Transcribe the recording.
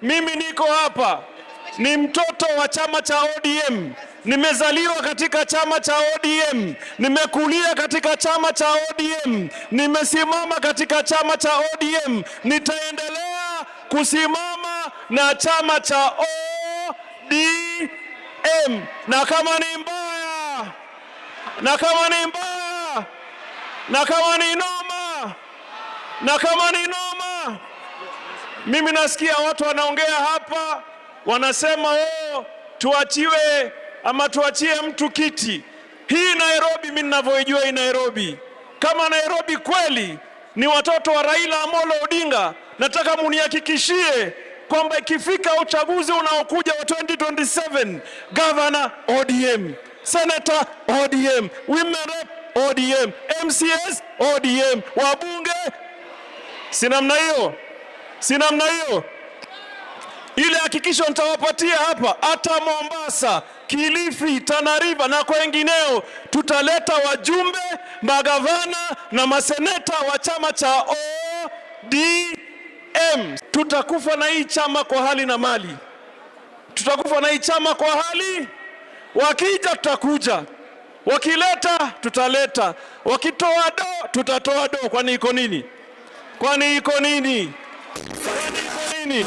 Mimi niko hapa, ni mtoto wa chama cha ODM. Nimezaliwa katika chama cha ODM, nimekulia katika chama cha ODM, nimesimama katika chama cha ODM, nitaendelea kusimama na chama cha ODM. Na kama ni mbaya, na kama ni mbaya, na kama ni noma, na kama ni noma. Mimi nasikia watu wanaongea hapa, wanasema tuachiwe ama tuachie mtu kiti. Hii Nairobi, mimi ninavyojua hii Nairobi, kama Nairobi kweli ni watoto wa Raila Amolo Odinga, nataka munihakikishie kwamba ikifika uchaguzi unaokuja wa 2027, governor ODM, senator ODM, women rep ODM, MCS ODM, wabunge si namna hiyo, si namna hiyo. Ile hakikisho nitawapatia hapa, hata Mombasa, Kilifi, Tana River na kwengineo, tutaleta wajumbe, magavana na maseneta wa chama cha ODM. Tutakufa na hii chama kwa hali na mali, tutakufa na hii chama kwa hali. Wakija tutakuja, wakileta tutaleta, wakitoa do tutatoa do. Kwani iko nini? Kwani iko nini? Kwani iko nini?